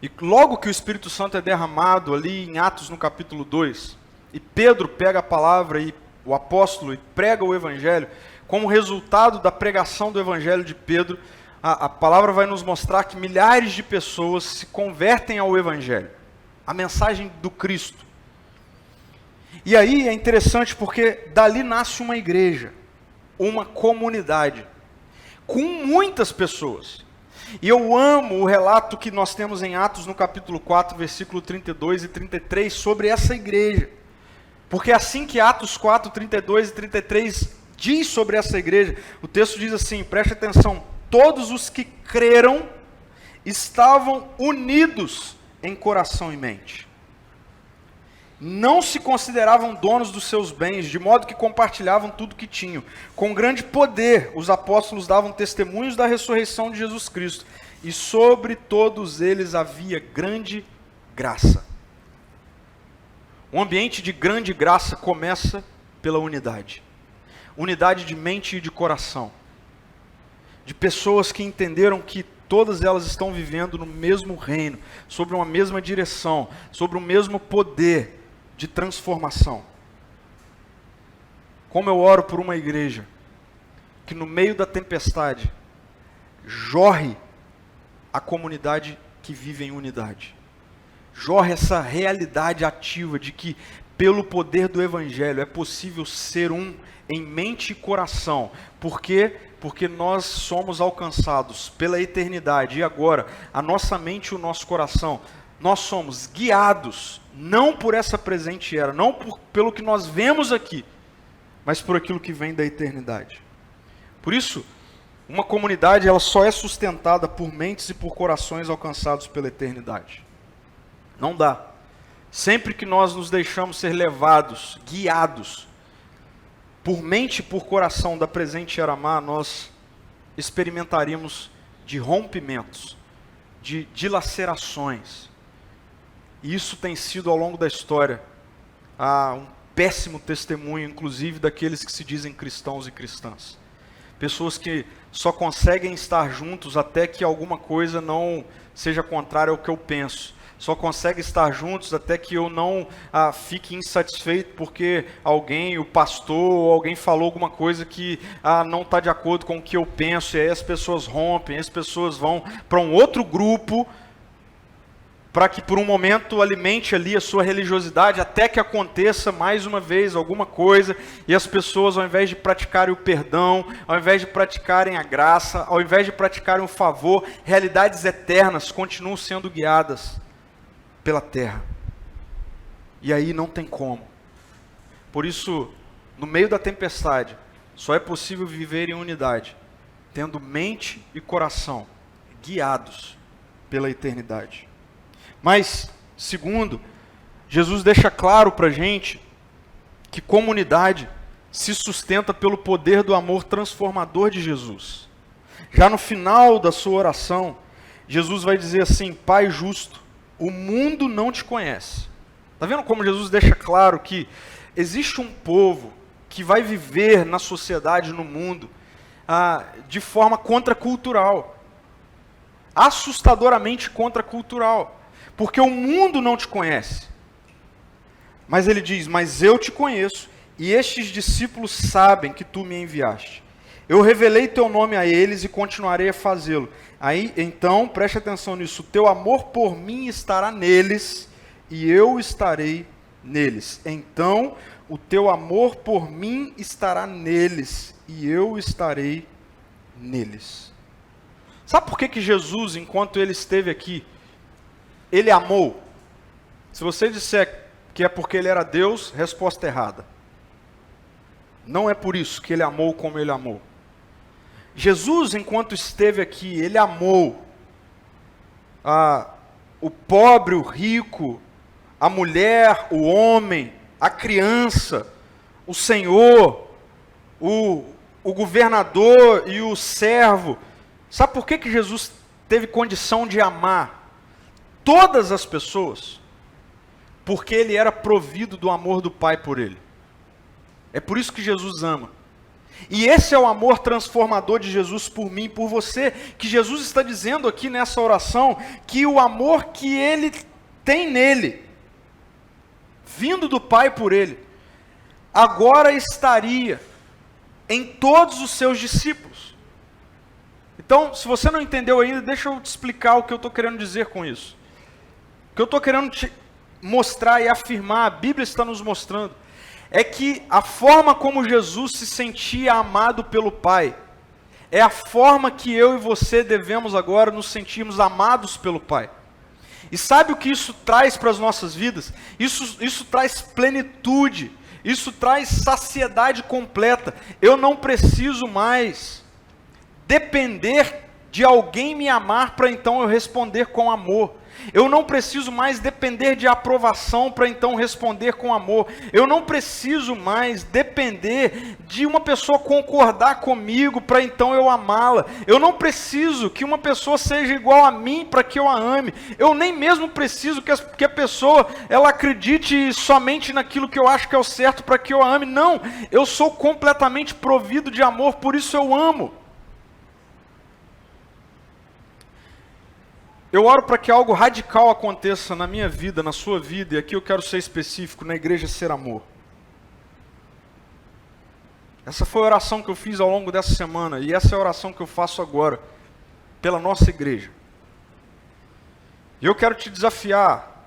E logo que o Espírito Santo é derramado ali em Atos no capítulo 2, e Pedro pega a palavra, e o apóstolo, e prega o Evangelho, como resultado da pregação do Evangelho de Pedro, a palavra vai nos mostrar que milhares de pessoas se convertem ao Evangelho. A mensagem do Cristo. E aí é interessante porque dali nasce uma igreja, uma comunidade, com muitas pessoas. E eu amo o relato que nós temos em Atos no capítulo 4, versículo 32 e 33, sobre essa igreja. Porque assim que Atos 4, 32 e 33 diz sobre essa igreja, o texto diz assim, preste atenção, todos os que creram estavam unidos em coração e mente. Não se consideravam donos dos seus bens, de modo que compartilhavam tudo que tinham. Com grande poder, os apóstolos davam testemunhos da ressurreição de Jesus Cristo, e sobre todos eles havia grande graça. Um ambiente de grande graça começa pela unidade. Unidade de mente e de coração. De pessoas que entenderam que todas elas estão vivendo no mesmo reino, sobre uma mesma direção, sobre o mesmo poder de transformação. Como eu oro por uma igreja que no meio da tempestade jorre a comunidade que vive em unidade. Jorre essa realidade ativa de que pelo poder do Evangelho é possível ser um em mente e coração. Por quê? Porque nós somos alcançados pela eternidade e agora a nossa mente e o nosso coração, nós somos guiados não por essa presente era, não pelo que nós vemos aqui, mas por aquilo que vem da eternidade. Por isso, uma comunidade ela só é sustentada por mentes e por corações alcançados pela eternidade. Não dá. Sempre que nós nos deixamos ser levados, guiados por mente e por coração da presente era má, nós experimentaríamos de rompimentos, de dilacerações. E isso tem sido ao longo da história um péssimo testemunho, inclusive daqueles que se dizem cristãos e cristãs. Pessoas que só conseguem estar juntos até que alguma coisa não seja contrária ao que eu penso. Só conseguem estar juntos até que eu não fique insatisfeito porque alguém, o pastor, ou alguém falou alguma coisa que não está de acordo com o que eu penso. E aí as pessoas rompem, as pessoas vão para um outro grupo para que por um momento alimente ali a sua religiosidade, até que aconteça mais uma vez alguma coisa, e as pessoas, ao invés de praticarem o perdão, ao invés de praticarem a graça, ao invés de praticarem o favor, realidades eternas continuam sendo guiadas pela terra. E aí não tem como. Por isso, no meio da tempestade, só é possível viver em unidade, tendo mente e coração guiados pela eternidade. Mas, segundo, Jesus deixa claro para a gente que comunidade se sustenta pelo poder do amor transformador de Jesus. Já no final da sua oração, Jesus vai dizer assim: Pai justo, o mundo não te conhece. Está vendo como Jesus deixa claro que existe um povo que vai viver na sociedade, no mundo, de forma contracultural, assustadoramente contracultural. Porque o mundo não te conhece. Mas ele diz: mas eu te conheço, e estes discípulos sabem que tu me enviaste. Eu revelei teu nome a eles e continuarei a fazê-lo. Aí, então, preste atenção nisso: o teu amor por mim estará neles, e eu estarei neles. Então, o teu amor por mim estará neles, e eu estarei neles. Sabe por que Jesus, enquanto ele esteve aqui, ele amou? Se você disser que é porque ele era Deus, resposta errada. Não é por isso que ele amou como ele amou. Jesus, enquanto esteve aqui, ele amou o pobre, o rico, a mulher, o homem, a criança, o senhor, o governador e o servo. Sabe por que Jesus teve condição de amar todas as pessoas? Porque ele era provido do amor do Pai por ele. É por isso que Jesus ama. E esse é o amor transformador de Jesus por mim e por você, que Jesus está dizendo aqui nessa oração, que o amor que ele tem nele, vindo do Pai por ele, agora estaria em todos os seus discípulos. Então, se você não entendeu ainda, deixa eu te explicar o que eu estou querendo dizer com isso. O que eu estou querendo te mostrar e afirmar, a Bíblia está nos mostrando, é que a forma como Jesus se sentia amado pelo Pai, é a forma que eu e você devemos agora nos sentirmos amados pelo Pai. E sabe o que isso traz para as nossas vidas? Isso traz plenitude, isso traz saciedade completa. Eu não preciso mais depender de alguém me amar para então eu responder com amor. Eu não preciso mais depender de aprovação para então responder com amor. Eu não preciso mais depender de uma pessoa concordar comigo para então eu amá-la. Eu não preciso que uma pessoa seja igual a mim para que eu a ame. Eu nem mesmo preciso que a pessoa ela acredite somente naquilo que eu acho que é o certo para que eu a ame. Não, eu sou completamente provido de amor, por isso eu amo. Eu oro para que algo radical aconteça na minha vida, na sua vida, e aqui eu quero ser específico, na igreja Ser Amor. Essa foi a oração que eu fiz ao longo dessa semana, e essa é a oração que eu faço agora, pela nossa igreja. E eu quero te desafiar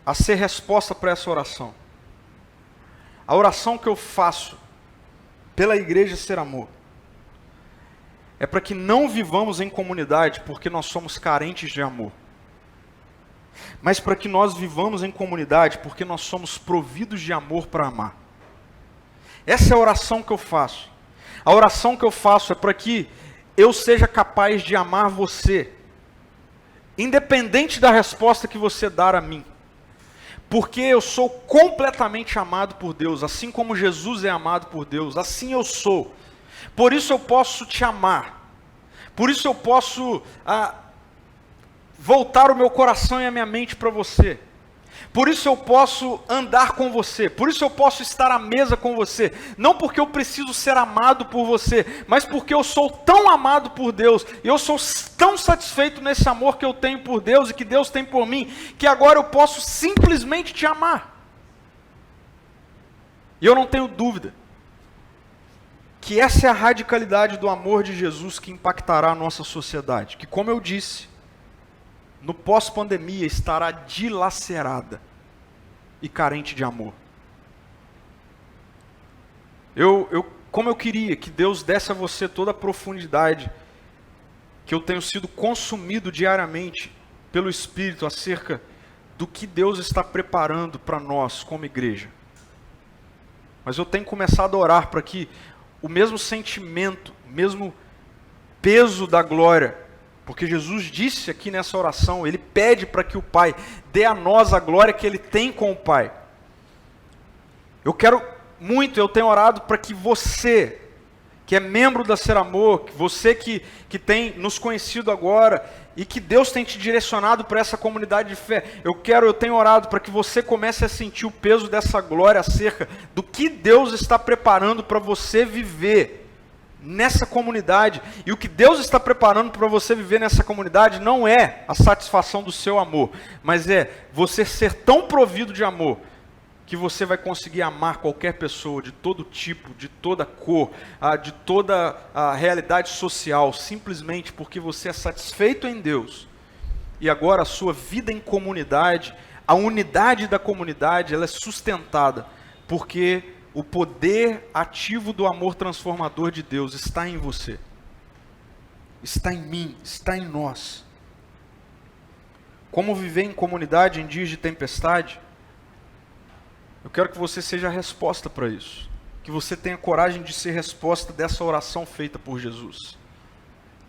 a ser resposta para essa oração. A oração que eu faço pela igreja Ser Amor é para que não vivamos em comunidade porque nós somos carentes de amor, mas para que nós vivamos em comunidade porque nós somos providos de amor para amar. Essa é a oração que eu faço. A oração que eu faço é para que eu seja capaz de amar você, independente da resposta que você dar a mim. porque eu sou completamente amado por Deus, assim como Jesus é amado por Deus, assim eu sou. Por isso eu posso te amar. Por isso eu posso voltar o meu coração e a minha mente para você. Por isso eu posso andar com você. Por isso eu posso estar à mesa com você. Não porque eu preciso ser amado por você, mas porque eu sou tão amado por Deus. E eu sou tão satisfeito nesse amor que eu tenho por Deus e que Deus tem por mim, que agora eu posso simplesmente te amar. E eu não tenho dúvida que essa é a radicalidade do amor de Jesus que impactará a nossa sociedade. Que, como eu disse, no pós-pandemia estará dilacerada e carente de amor. Como eu queria que Deus desse a você toda a profundidade que eu tenho sido consumido diariamente pelo Espírito acerca do que Deus está preparando para nós como igreja. Mas eu tenho começado a orar para que o mesmo sentimento, o mesmo peso da glória, porque Jesus disse aqui nessa oração, Ele pede para que o Pai dê a nós a glória que Ele tem com o Pai. Eu tenho orado para que você, que é membro da Ser Amor, você que tem nos conhecido agora, e que Deus tem te direcionado para essa comunidade de fé, eu tenho orado para que você comece a sentir o peso dessa glória acerca do que Deus está preparando para você viver nessa comunidade. E o que Deus está preparando para você viver nessa comunidade não é a satisfação do seu amor, mas é você ser tão provido de amor que você vai conseguir amar qualquer pessoa de todo tipo, de toda cor, de toda a realidade social, simplesmente porque você é satisfeito em Deus. E agora a sua vida em comunidade, a unidade da comunidade, ela é sustentada porque o poder ativo do amor transformador de Deus está em você, está em mim, está em nós. Como viver em comunidade em dias de tempestade? Eu quero que você seja a resposta para isso, que você tenha coragem de ser resposta dessa oração feita por Jesus,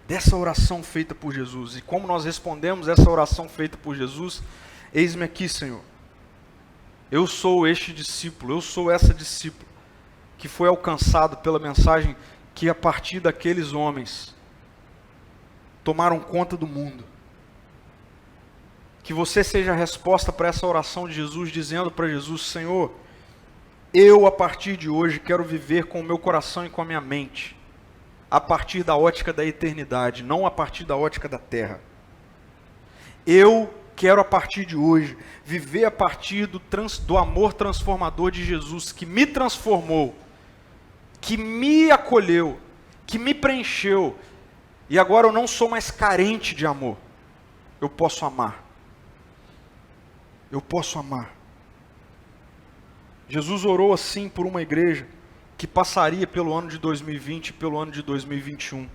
dessa oração feita por Jesus. E como nós respondemos essa oração feita por Jesus? Eis-me aqui, Senhor. Eu sou este discípulo, eu sou essa discípula que foi alcançado pela mensagem que a partir daqueles homens tomaram conta do mundo. Que você seja a resposta para essa oração de Jesus, dizendo para Jesus: Senhor, eu a partir de hoje quero viver com o meu coração e com a minha mente, a partir da ótica da eternidade, não a partir da ótica da terra. Eu quero a partir de hoje viver a partir do amor transformador de Jesus, que me transformou, que me acolheu, que me preencheu, e agora eu não sou mais carente de amor. Eu posso amar. Eu posso amar. Jesus orou assim por uma igreja que passaria pelo ano de 2020 e pelo ano de 2021.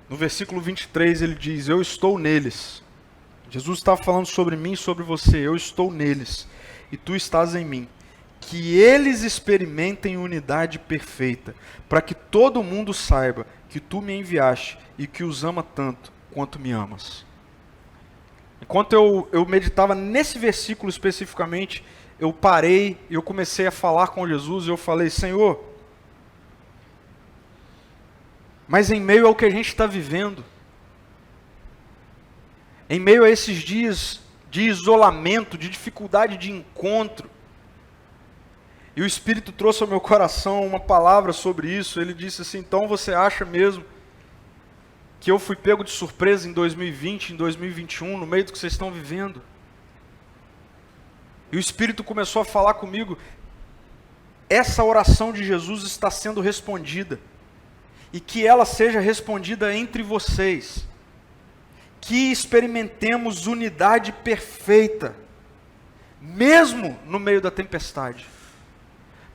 No versículo 23 ele diz: eu estou neles. Jesus está falando sobre mim e sobre você. Eu estou neles e tu estás em mim. Que eles experimentem unidade perfeita, para que todo mundo saiba que tu me enviaste e que os ama tanto quanto me amas. Enquanto eu meditava nesse versículo especificamente, eu parei e eu comecei a falar com Jesus e eu falei: Senhor, mas em meio ao que a gente está vivendo, em meio a esses dias de isolamento, de dificuldade de encontro, e o Espírito trouxe ao meu coração uma palavra sobre isso. Ele disse assim: então você acha mesmo que eu fui pego de surpresa em 2020, em 2021, no meio do que vocês estão vivendo? E o Espírito começou a falar comigo: essa oração de Jesus está sendo respondida, e que ela seja respondida entre vocês, que experimentemos unidade perfeita, mesmo no meio da tempestade,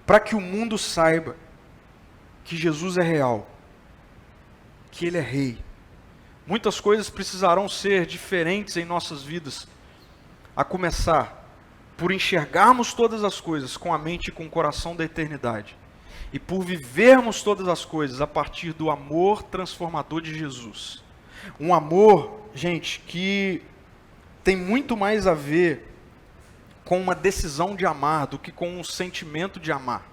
para que o mundo saiba que Jesus é real, que Ele é Rei. Muitas coisas precisarão ser diferentes em nossas vidas, a começar por enxergarmos todas as coisas com a mente e com o coração da eternidade, e por vivermos todas as coisas a partir do amor transformador de Jesus. Um amor, gente, que tem muito mais a ver com uma decisão de amar do que com um sentimento de amar.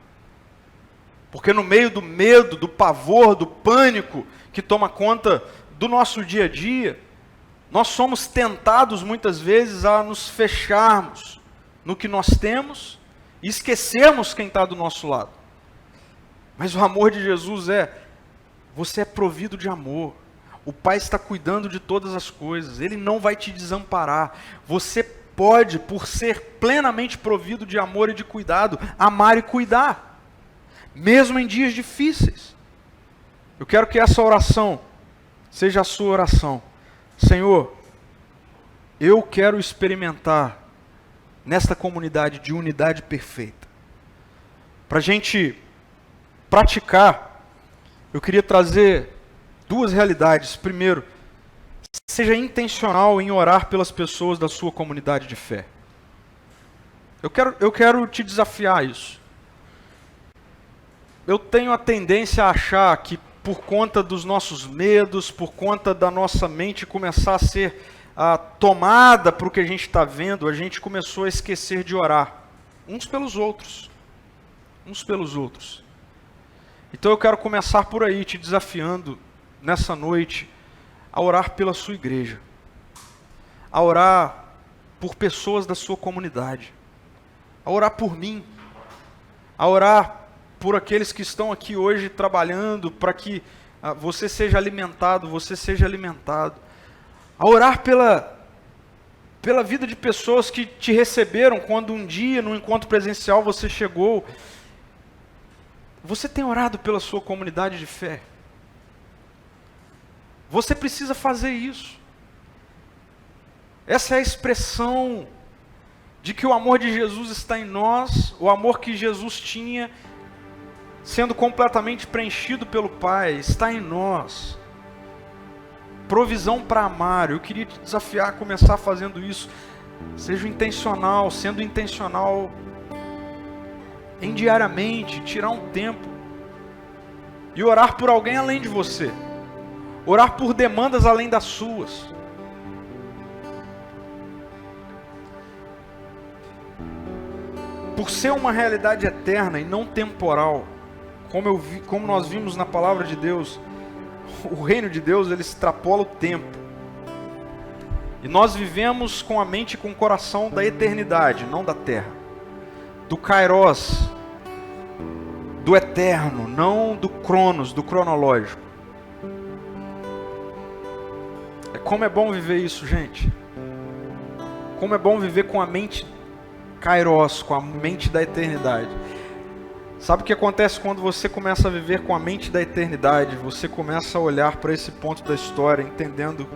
Porque no meio do medo, do pavor, do pânico que toma conta do nosso dia a dia, nós somos tentados muitas vezes a nos fecharmos no que nós temos e esquecermos quem está do nosso lado. Mas o amor de Jesus você é provido de amor. O Pai está cuidando de todas as coisas. Ele não vai te desamparar. Você pode, por ser plenamente provido de amor e de cuidado, amar e cuidar, mesmo em dias difíceis. Eu quero que essa oração seja a sua oração. Senhor, eu quero experimentar nesta comunidade de unidade perfeita. Para a gente praticar, eu queria trazer duas realidades. Primeiro, seja intencional em orar pelas pessoas da sua comunidade de fé. Eu quero te desafiar a isso. Eu tenho a tendência a achar que por conta dos nossos medos, por conta da nossa mente começar a ser tomada para o que a gente está vendo, a gente começou a esquecer de orar uns pelos outros. Uns pelos outros. Então eu quero começar por aí, te desafiando nessa noite a orar pela sua igreja, a orar por pessoas da sua comunidade, a orar por mim, a orar por aqueles que estão aqui hoje trabalhando para que você seja alimentado, a orar pela vida de pessoas que te receberam quando um dia, no encontro presencial, você chegou. Você tem orado pela sua comunidade de fé? Você precisa fazer isso. Essa é a expressão de que o amor de Jesus está em nós, o amor que Jesus tinha, sendo completamente preenchido pelo Pai, está em nós. Provisão para amar. Eu queria te desafiar a começar fazendo isso. Seja intencional, sendo intencional em diariamente, tirar um tempo e orar por alguém além de você. Orar por demandas além das suas. Por ser uma realidade eterna e não temporal, como nós vimos na palavra de Deus, o reino de Deus, ele extrapola o tempo. E nós vivemos com a mente e com o coração da eternidade, não da terra. Do Kairos, do eterno, não do Cronos, do cronológico. Como é bom viver isso, gente. Como é bom viver com a mente Kairos, com a mente da eternidade. Sabe o que acontece quando você começa a viver com a mente da eternidade? Você começa a olhar para esse ponto da história, entendendo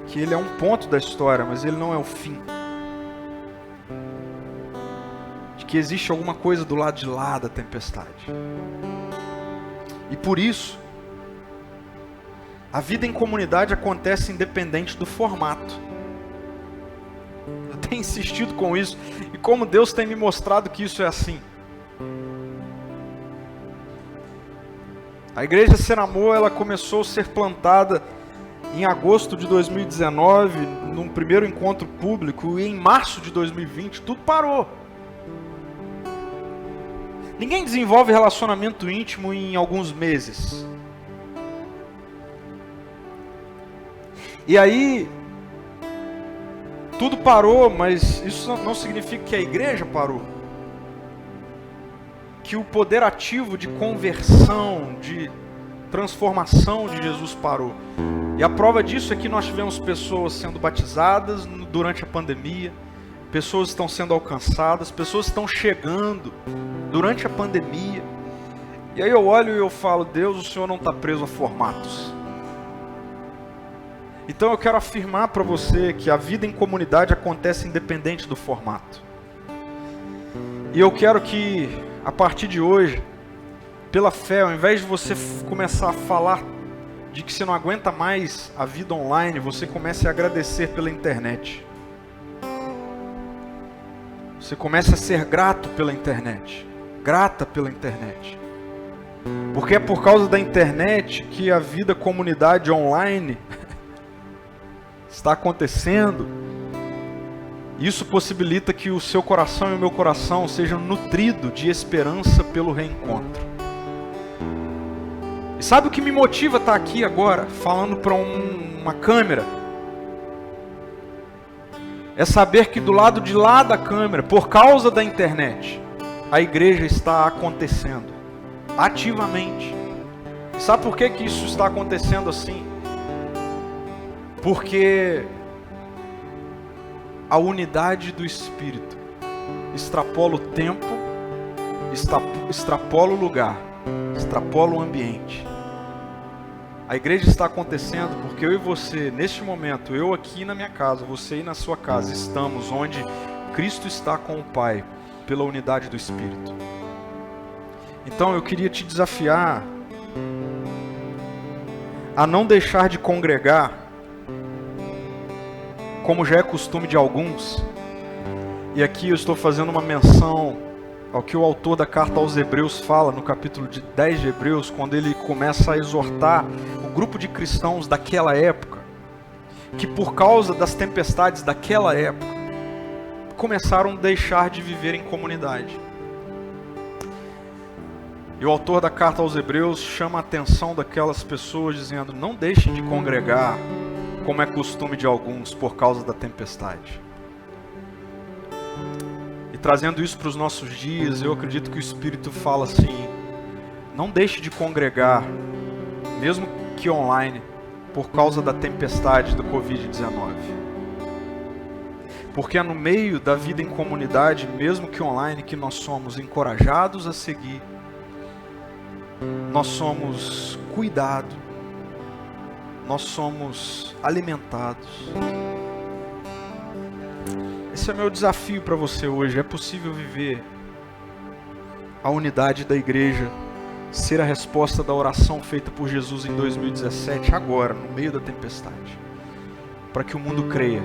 que ele é um ponto da história, mas ele não é o fim. De que existe alguma coisa do lado de lá da tempestade. E por isso, a vida em comunidade acontece independente do formato. Eu tenho insistido com isso, e como Deus tem me mostrado que isso é assim. A igreja Ser Amor, ela começou a ser plantada em agosto de 2019, num primeiro encontro público, e em março de 2020, tudo parou. Ninguém desenvolve relacionamento íntimo em alguns meses. E aí, tudo parou, mas isso não significa que a igreja parou. Que o poder ativo de conversão, de transformação de Jesus parou. E a prova disso é que nós tivemos pessoas sendo batizadas durante a pandemia, pessoas estão sendo alcançadas, pessoas estão chegando durante a pandemia. E aí eu olho e eu falo, Deus, o Senhor não está preso a formatos. Então eu quero afirmar para você que a vida em comunidade acontece independente do formato. E eu quero que, a partir de hoje, pela fé, ao invés de você começar a falar de que você não aguenta mais a vida online, você comece a agradecer pela internet. Você comece a ser grato pela internet, grata pela internet. Porque é por causa da internet que a vida comunidade online está acontecendo. Isso possibilita que o seu coração e o meu coração sejam nutridos de esperança pelo reencontro. E sabe o que me motiva a estar aqui agora, falando para uma câmera? É saber que do lado de lá da câmera, por causa da internet, a igreja está acontecendo, ativamente. E sabe por que isso está acontecendo assim? Porque a unidade do Espírito extrapola o tempo, extrapola o lugar, extrapola o ambiente. A igreja está acontecendo porque eu e você, neste momento, eu aqui na minha casa, você aí na sua casa, estamos onde Cristo está com o Pai, pela unidade do Espírito. Então eu queria te desafiar a não deixar de congregar, como já é costume de alguns. E aqui eu estou fazendo uma menção ao que o autor da carta aos Hebreus fala no capítulo 10 de Hebreus, quando ele começa a exortar o grupo de cristãos daquela época, que por causa das tempestades daquela época, começaram a deixar de viver em comunidade. E o autor da carta aos Hebreus chama a atenção daquelas pessoas dizendo: não deixem de congregar, como é costume de alguns, por causa da tempestade. E trazendo isso para os nossos dias, eu acredito que o Espírito fala assim: não deixe de congregar, mesmo que online, por causa da tempestade do Covid-19. Porque é no meio da vida em comunidade, mesmo que online, que nós somos encorajados a seguir, nós somos cuidados, nós somos alimentados. Esse é o meu desafio para você hoje. É possível viver a unidade da igreja, ser a resposta da oração feita por Jesus em 2017, agora, no meio da tempestade, para que o mundo creia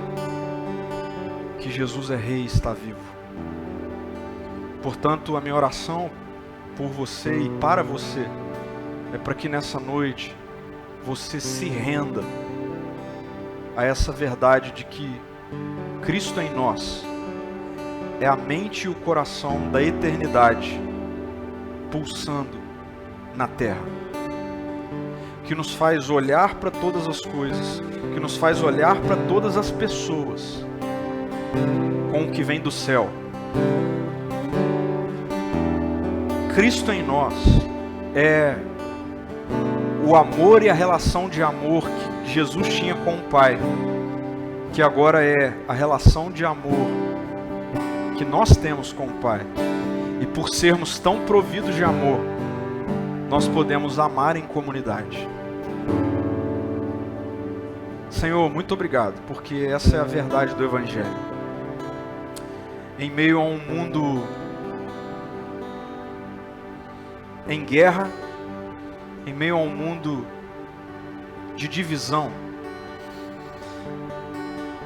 que Jesus é Rei e está vivo. Portanto, a minha oração por você e para você é para que nessa noite você se renda a essa verdade de que Cristo em nós é a mente e o coração da eternidade pulsando na terra, que nos faz olhar para todas as coisas, que nos faz olhar para todas as pessoas com o que vem do céu. Cristo em nós é o amor e a relação de amor que Jesus tinha com o Pai, que agora é a relação de amor que nós temos com o Pai. E por sermos tão providos de amor, nós podemos amar em comunidade. Senhor, muito obrigado, porque essa é a verdade do Evangelho. Em meio a um mundo em guerra, em meio a um mundo de divisão,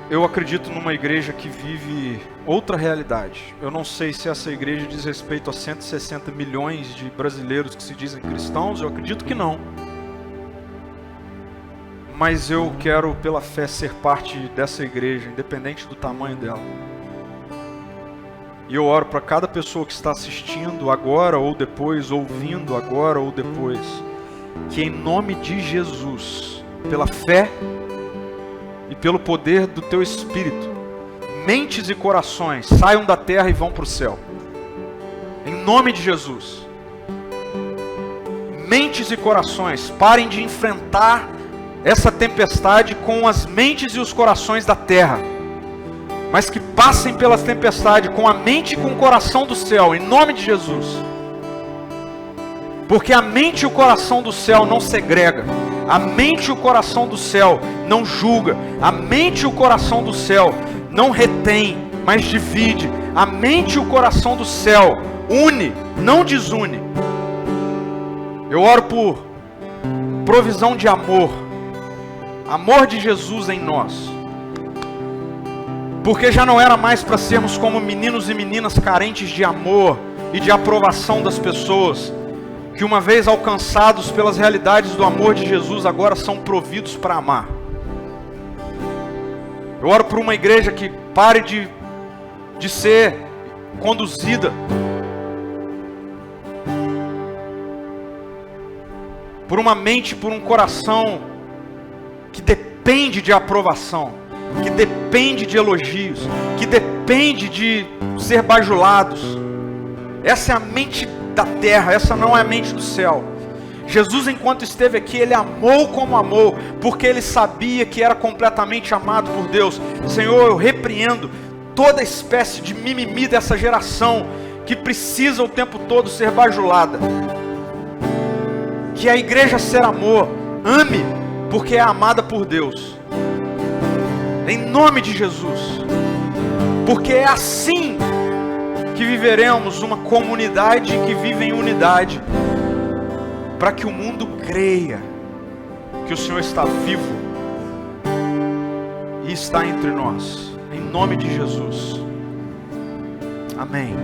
eu acredito numa igreja que vive outra realidade. Eu não sei se essa igreja diz respeito a 160 milhões de brasileiros que se dizem cristãos, eu acredito que não. Mas eu quero, pela fé, ser parte dessa igreja, independente do tamanho dela. E eu oro para cada pessoa que está assistindo agora ou depois, ouvindo agora ou depois, que em nome de Jesus, pela fé e pelo poder do Teu Espírito, mentes e corações saiam da terra e vão para o céu. Em nome de Jesus. Mentes e corações parem de enfrentar essa tempestade com as mentes e os corações da terra, mas que passem pela tempestade com a mente e com o coração do céu, em nome de Jesus. Porque a mente e o coração do céu não segrega, a mente e o coração do céu não julga, a mente e o coração do céu não retém, mas divide. A mente e o coração do céu une, não desune. Eu oro por provisão de amor, amor de Jesus em nós. Porque já não era mais para sermos como meninos e meninas carentes de amor e de aprovação das pessoas, que uma vez alcançados pelas realidades do amor de Jesus, agora são providos para amar. Eu oro por uma igreja que pare de de ser conduzida por uma mente, por um coração que depende de aprovação, que depende de elogios, que depende de ser bajulados. Essa é a mente da terra, essa não é a mente do céu. Jesus, enquanto esteve aqui, ele amou como amou, porque ele sabia que era completamente amado por Deus. Senhor, eu repreendo toda espécie de mimimi dessa geração, que precisa o tempo todo ser bajulada. Que a igreja ser amor, ame, porque é amada por Deus. Em nome de Jesus. Porque é assim que viveremos uma comunidade que vive em unidade, para que o mundo creia que o Senhor está vivo e está entre nós. Em nome de Jesus. Amém.